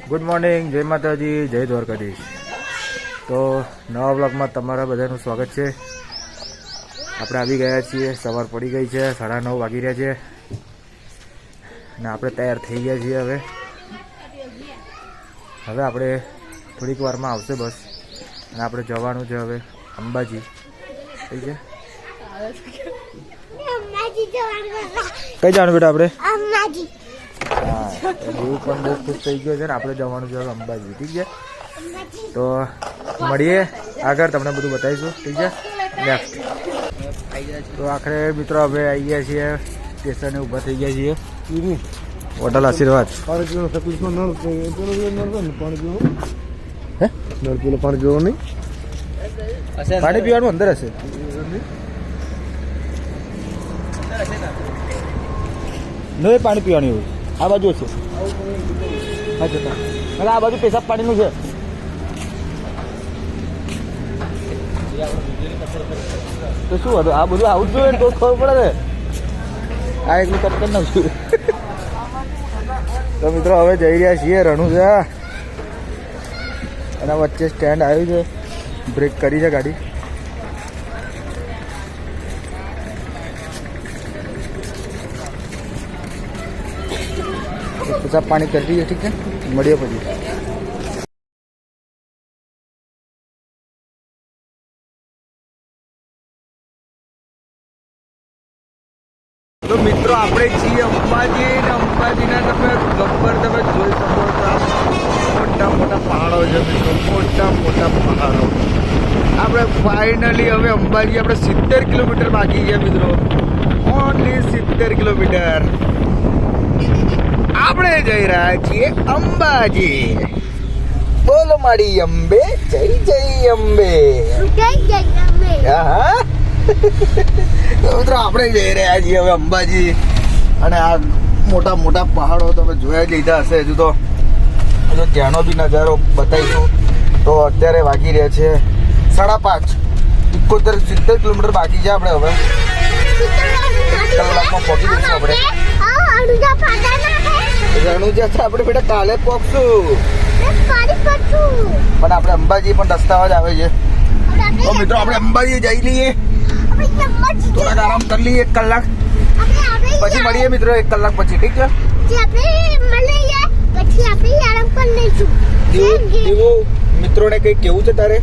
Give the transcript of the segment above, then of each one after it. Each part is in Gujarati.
ગુડ મોર્નિંગ, જય માતાજી, જય દ્વારકાધીશ. તો નવા બ્લોગમાં તમારા બધાનું સ્વાગત છે. આપણે આવી ગયા છીએ, સવાર પડી ગઈ છે, 9:30 વાગી રહ્યા છે અને આપણે તૈયાર થઈ ગયા છીએ. હવે આપણે થોડીક વારમાં આવશે બસ અને આપણે જવાનું છે હવે અંબાજી. થઈ છે કઈ જવાનું બેટા આપણે? હા, એવું પણ બહુ ખુશ થઈ ગયો છે ને. આપણે જવાનું છે હવે અંબાજી. ઠીક છે, તો મળીએ આગળ, તમને બધું બતાવીશું. ઠીક છે, નેક્સ્ટ. તો આખરે મિત્રો હવે આવી ગયા છીએ સ્ટેશને, ઊભા થઈ ગયા છીએ. હોટલ આશીર્વાદ. પાણી પીવાનું અંદર હશે. નહીં, પાણી પીવાનું એવું આ બાજુ છે. અચ્છા, આ બાજુ પેશાબ પાણીનું છે. તો શું હતું આ બધું? આવું જ જોઈએ તો ખબર પડે ને. આ એકલું કટ કરી નાખશું. તો મિત્રો હવે જઈ રહ્યા છીએ રણુજા અને વચ્ચે સ્ટેન્ડ આવ્યું છે, બ્રેક કરી છે ગાડી. પેશાબ પાણી કરી દઈએ. ઠીક છે, મળીએ પછી. તો મિત્રો આપણે છીએ અંબાજી ને અંબાજીના તમે ગબ્બર તમે જોઈ શકો છો. મોટા મોટા પહાડો છે મિત્રો, મોટા મોટા પહાડો. આપણે ફાઇનલી હવે અંબાજી આપણે 70 કિલોમીટર બાકી છે મિત્રો, ઓનલી 70 કિલોમીટર. આપણે જઈ રહ્યા છીએ અંબાજી. બોલો મારી અંબે, જય જય અંબે. હા, મિત્રો આપણે જઈ રહ્યા છીએ હવે અંબાજી અને આ મોટા મોટા પહાડો તમે જોયા જ લીધા હશે. હજુ તો ત્યાંનો બી નજારો બતાવીશું. તો અત્યારે વાગી રહ્યા છે 5:30. 70 કિલોમીટર બાકી છે. આપણે હવે 1 કલાકમાં પહોંચી જઈશું. આપણે રણુજા તો આપણે બેટા કાલે પહોંચશું, પણ આપણે અંબાજી પણ રસ્તામાં જ આવે છે. તો મિત્રો આપણે અંબાજી જઈ લઈએ, થોડાક આરામ કરી લઈએ 1 કલાક, પછી મળીએ મિત્રો 1 કલાક પછી. ઠીક છે, મિત્રોને કઈ કેવું છે તારે?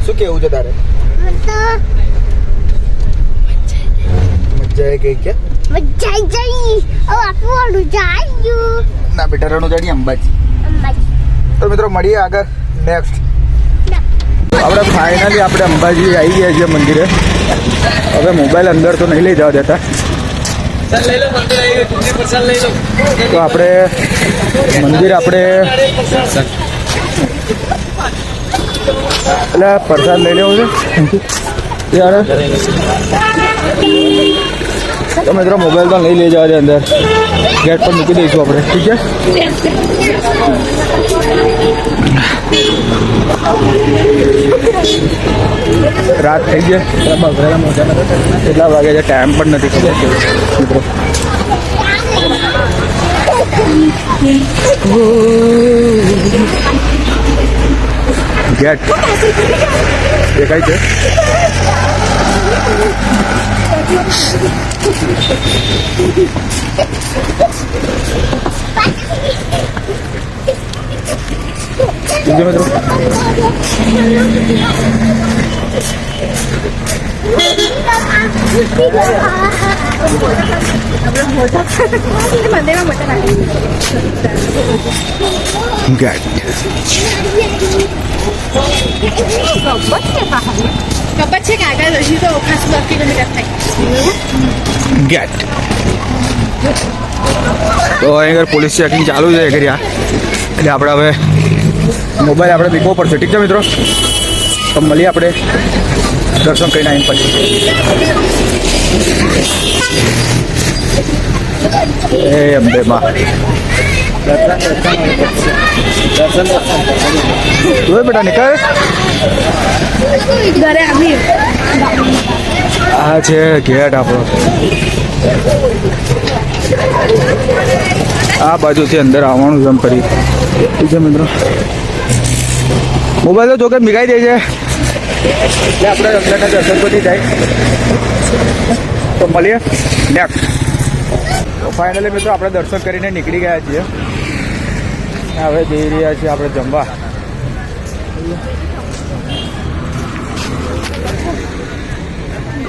શું કેવું છે તારે? મજા કઈ કે ના બેટા, રણુજાની અંબાજી. તો મિત્રો મળીએ આગળ નેક્સ્ટ. આપણે ફાઇનલી આપણે અંબાજી આવી ગયા છીએ મંદિરે. હવે મોબાઈલ અંદર તો નહીં લઈ જવા દેતા, તો આપણે મંદિર આપણે એટલે પ્રસાદ લઈ લેવો છે યાર. તો મિત્રો મોબાઈલ તો નહીં લઈ જવા દે, અંદર ગેટ પર મૂકી દઈશું આપણે. ઠીક છે, રાત થઈ ગઈ, કેટલા વાગે છે ટાઈમ પણ નથી ખબર મિત્રો. ગેટ દેખાય છે. મિત્રો ગેટ તો અહીં પોલીસ ચેકિંગ ચાલુ છે કર્યા, એટલે આપણે હવે મોબાઈલ આપણે મૂકવો પડશે. ઠીક છે મિત્રો, તો મળીએ આપણે દર્શન કરીને આવીને પછી. એ અંબે માં જોઈ બેટા નીકળ. આ છે ગેટ આપણો. આ બાજુથી અંદર આવવાનું છે એમ ફરી. ઠીક છે મિત્રો, મોબાઈલ તો જોકે મિગાઈ દે છે એટલે આપણે અંદરના દર્શન તો નહીં જાય. તો મળીએ નેક્સ્ટ. તો ફાઇનલી મિત્રો આપણે દર્શન કરીને નીકળી ગયા છીએ. હવે જઈ રહ્યા છીએ આપણે જમવા.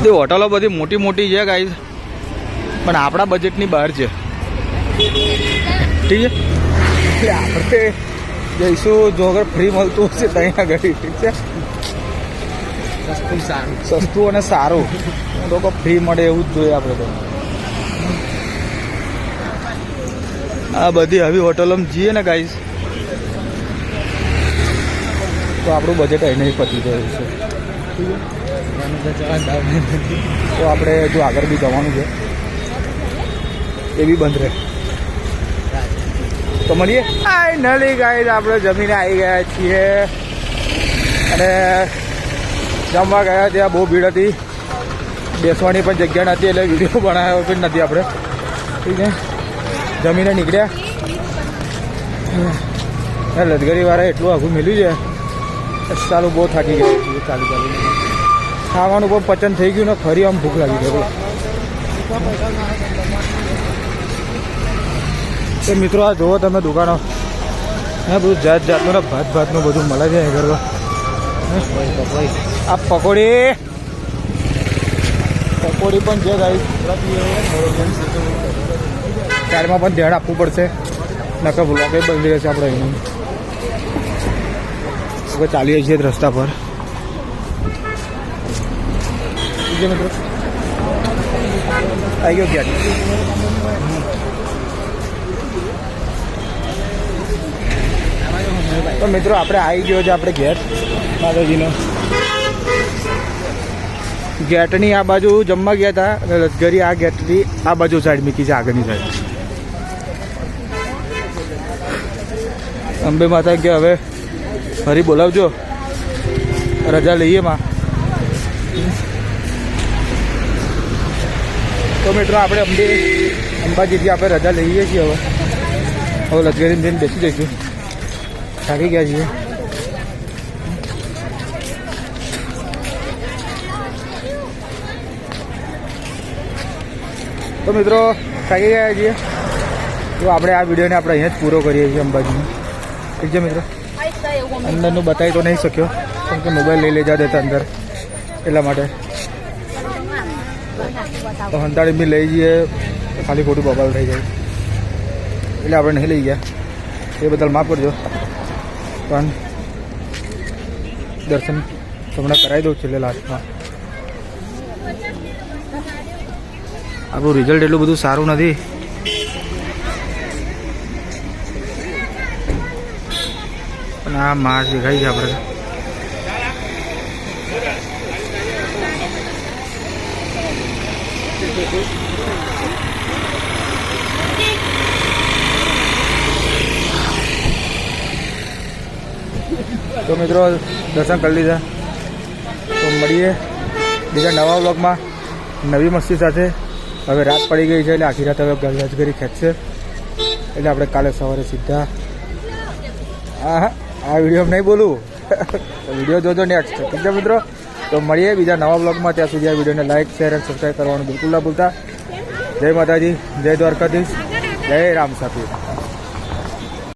બધી હોટલો બધી મોટી મોટી છે ગાઈઝ, પણ આપણા બજેટની બહાર છે. ઠીક છે, એટલે આપણે જઈશું જો અગર ફ્રી મળતું હશે ત્યાં આગળ. ઠીક છે, સસ્તું અને સારું લોકો ફ્રી મળે એવું જ જોઈએ આપણે. તો આ બધી આવી હોટલોમાં જઈએ ને ગાઈઝ તો આપણું બજેટ અહીં નહીં પતી જાય છે. તો આપણે જો આગળ બી જવાનું છે એ બી બંધ રહે. તો મળીએ. ફાઇનલી ગાઈઝ આપણે જમીને આવી ગયા છીએ અને જમવા ગયા ત્યાં બહુ ભીડ હતી, બેસવાની પણ જગ્યા નથી એટલે વિડીયો બનાવ્યો પણ નથી આપણે. ઠીક છે, જમીને નીકળ્યા. લશ્કરીવાળા એટલું આઘું મેલ્યું છે ચાલુ બહુ થાકી ગયા છીએ ચાલુ ચાલુ. ખાવાનું પણ પચન થઈ ગયું ને ફરી આમ ભૂખ લાગી ગઈ. તો મિત્રો આ જુઓ તમે દુકાનો, હા બધું જાત જાતનું ભાતનું બધું મળે છે ઘર. આ પકોડી પણ છે ગાઈસ. ચારમાં પણ ધ્યાન આપવું પડશે નકર બ્લોક બંધ રહેશે આપણે. અહીં ચાલીએ છીએ રસ્તા પર. મિત્રો આવી ગયો ક્યાં? તો મિત્રો આપણે આવી ગયો છે આપણે ઘેર માતાજીનો. ગેટની આ બાજુ જમવા ગયા હતા અને લશ્કરી આ ગેટની આ બાજુ સાઈડ મૂકી છે આગળની સાઈડ. અંબે માતા કે હવે ફરી બોલાવજો, રજા લઈએ માં. તો મિત્રો આપણે અંબાજીથી આપણે રજા લઈએ છીએ. હવે લશ્કરીને જઈને બેસી જઈશું, થાકી ગયા છીએ. તો મિત્રો થાકી ગયા છીએ તો આપણે આ વિડીયોને આપણે અહીંયા જ પૂરો કરીએ છીએ અંબાજીમાં. ઠીક છે મિત્રો, અંદરનું બતાવી તો નહીં શક્યો કેમ કે મોબાઈલ લઈ જવા દેતા અંદર, એટલા માટે. તો હંતાળી બી લઈ જઈએ ખાલી ખોટું બબાલ થઈ જાય એટલે આપણે નહીં લઈ ગયા. એ બદલ માફ કરજો, પણ દર્શન તમને કરાવી દઉં છેલ્લે લાસ્ટમાં. આપણું રિઝલ્ટ એટલું બધું સારું નથી. પણ આ માસ દેખાય છે આપણે. તો મિત્રો દર્શન કરી લીધા. તો મળીએ બીજા નવા વ્લોગમાં નવી મસ્તી સાથે. હવે રાત પડી ગઈ છે એટલે આખી રાત હવે લશ્કરી ખેંચશે એટલે આપણે કાલે સવારે સીધા આ વિડીયો નહીં બોલું વિડીયો જોજો નેક્સ્ટ. ઠીક છે મિત્રો, તો મળીએ બીજા નવા વ્લોગમાં. ત્યાં સુધી આ વિડીયોને લાઇક શેર અને સબસ્ક્રાઈબ કરવાનું બિલકુલ ના ભૂલતા. જય માતાજી, જય દ્વારકાધીશ, જય રામ સાપી.